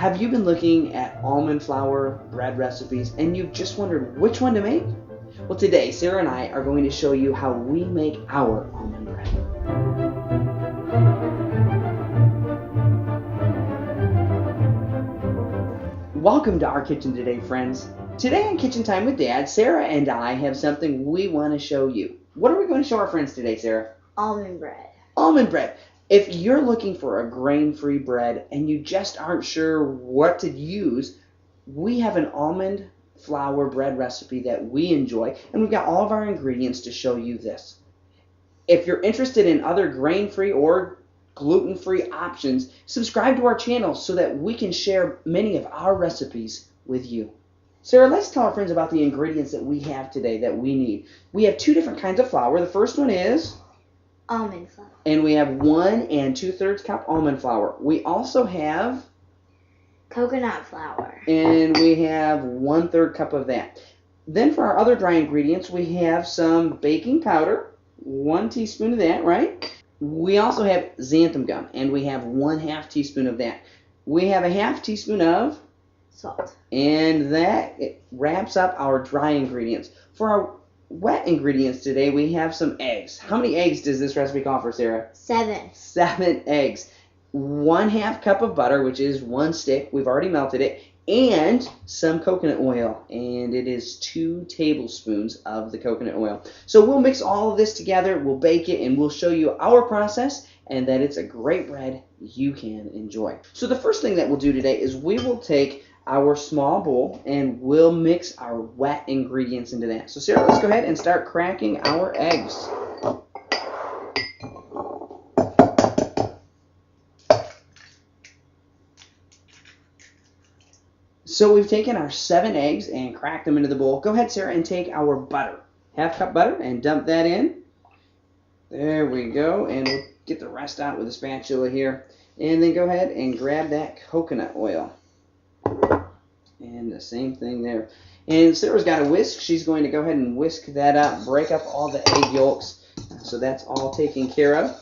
Have you been looking at almond flour bread recipes and you've just wondered which one to make? Well, today Sarah and I are going to show you how we make our almond bread. Welcome to our kitchen today, friends. Today on Kitchen Time with Dad, Sarah and I have something we want to show you. What are we going to show our friends today, Sarah? Almond bread. Almond bread. If you're looking for a grain-free bread and you just aren't sure what to use, we have an almond flour bread recipe that we enjoy, and we've got all of our ingredients to show you this. If you're interested in other grain-free or gluten-free options, subscribe to our channel so that we can share many of our recipes with you. Sarah, let's tell our friends about the ingredients that we have today that we need. We have two different kinds of flour. The first one is almond flour. And we have 1 2/3 cup almond flour. We also have coconut flour. And we have 1/3 cup of that. Then for our other dry ingredients, we have some baking powder, 1 teaspoon of that, right? We also have xanthan gum, and we have 1/2 teaspoon of that. We have a 1/2 teaspoon of salt. And that wraps up our dry ingredients. For our wet ingredients today, we have some eggs. How many eggs does this recipe call for, Sarah? 7. 7 eggs. 1/2 cup of butter, which is 1 stick. We've already melted it. And some coconut oil. And it is 2 tablespoons of the coconut oil. So we'll mix all of this together. We'll bake it, and we'll show you our process and that it's a great bread you can enjoy. So the first thing that we'll do today is we will take our small bowl and we'll mix our wet ingredients into that. So Sarah, let's go ahead and start cracking our eggs. So we've taken our 7 eggs and cracked them into the bowl. Go ahead, Sarah, and take our butter. 1/2 cup butter and dump that in. There we go. And we'll get the rest out with a spatula here. And then go ahead and grab that coconut oil. And the same thing there. And Sarah's got a whisk. She's going to go ahead and whisk that up, break up all the egg yolks. So that's all taken care of.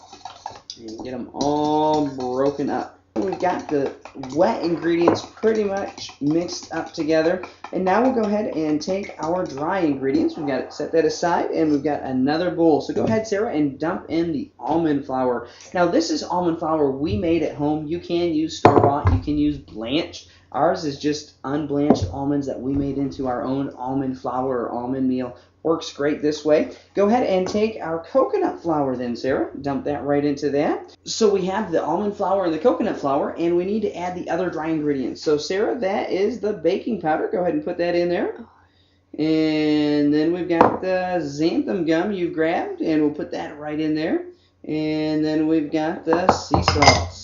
And get them all broken up. We've got the wet ingredients pretty much mixed up together. And now we'll go ahead and take our dry ingredients. We've got to set that aside, and we've got another bowl. So go ahead, Sarah, and dump in the almond flour. Now this is almond flour we made at home. You can use store-bought. You can use blanched. Ours is just unblanched almonds that we made into our own almond flour or almond meal. Works great this way. Go ahead and take our coconut flour then, Sarah. Dump that right into that. So we have the almond flour and the coconut flour, and we need to add the other dry ingredients. So Sarah, that is the baking powder. Go ahead and put that in there. And then we've got the xanthan gum you've grabbed, and we'll put that right in there. And then we've got the sea salts.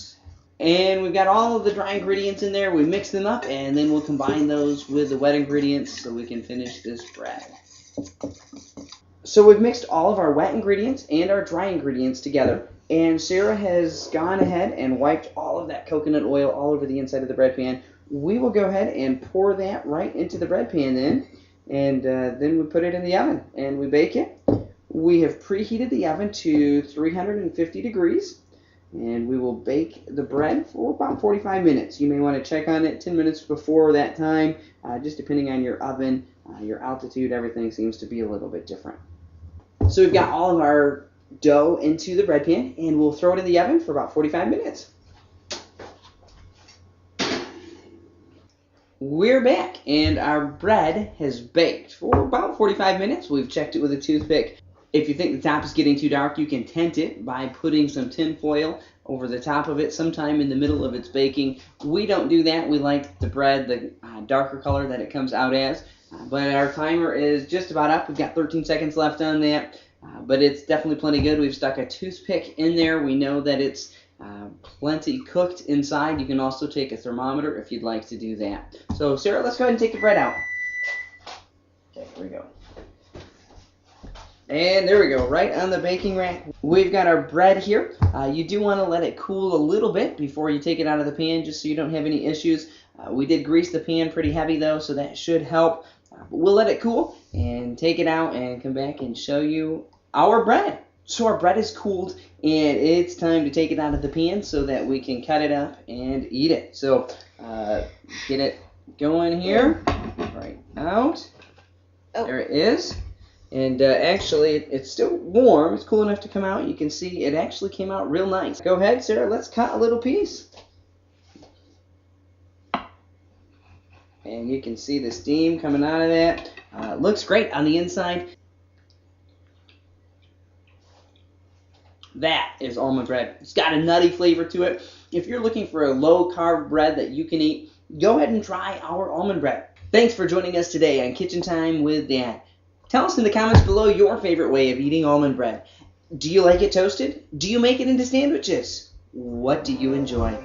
And we've got all of the dry ingredients in there. We mix them up, and then we'll combine those with the wet ingredients so we can finish this bread. So we've mixed all of our wet ingredients and our dry ingredients together, and Sarah has gone ahead and wiped all of that coconut oil all over the inside of the bread pan. We will go ahead and pour that right into the bread pan then, and then we put it in the oven and we bake it. We have preheated the oven to 350 degrees, and we will bake the bread for about 45 minutes. You may want to check on it 10 minutes before that time, just depending on your oven, your altitude, everything seems to be a little bit different. So we've got all of our dough into the bread pan, and we'll throw it in the oven for about 45 minutes. We're back, and our bread has baked for about 45 minutes. We've checked it with a toothpick. If you think the top is getting too dark, you can tint it by putting some tin foil over the top of it sometime in the middle of its baking. We don't do that. We like the bread, the darker color that it comes out as. But our timer is just about up. We've got 13 seconds left on that. But it's definitely plenty good. We've stuck a toothpick in there. We know that it's plenty cooked inside. You can also take a thermometer if you'd like to do that. So, Sarah, let's go ahead and take the bread out. Okay, here we go. And there we go, right on the baking rack. We've got our bread here. You do want to let it cool a little bit before you take it out of the pan, just so you don't have any issues. We did grease the pan pretty heavy though, so that should help. But we'll let it cool and take it out and come back and show you our bread. So our bread is cooled, and it's time to take it out of the pan so that we can cut it up and eat it. So Get it going here. Right out. Oh. There it is. And actually, it's still warm. It's cool enough to come out. You can see it actually came out real nice. Go ahead, Sarah. Let's cut a little piece. And you can see the steam coming out of that. Looks great on the inside. That is almond bread. It's got a nutty flavor to it. If you're looking for a low-carb bread that you can eat, go ahead and try our almond bread. Thanks for joining us today on Kitchen Time with Dan. Tell us in the comments below your favorite way of eating almond bread. Do you like it toasted? Do you make it into sandwiches? What do you enjoy?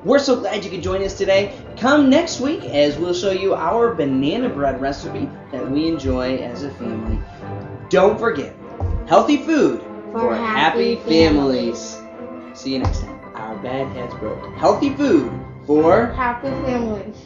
We're so glad you could join us today. Come next week as we'll show you our banana bread recipe that we enjoy as a family. Don't forget, healthy food for happy families. See you next time. Our bad heads broke. Healthy food for Happy families.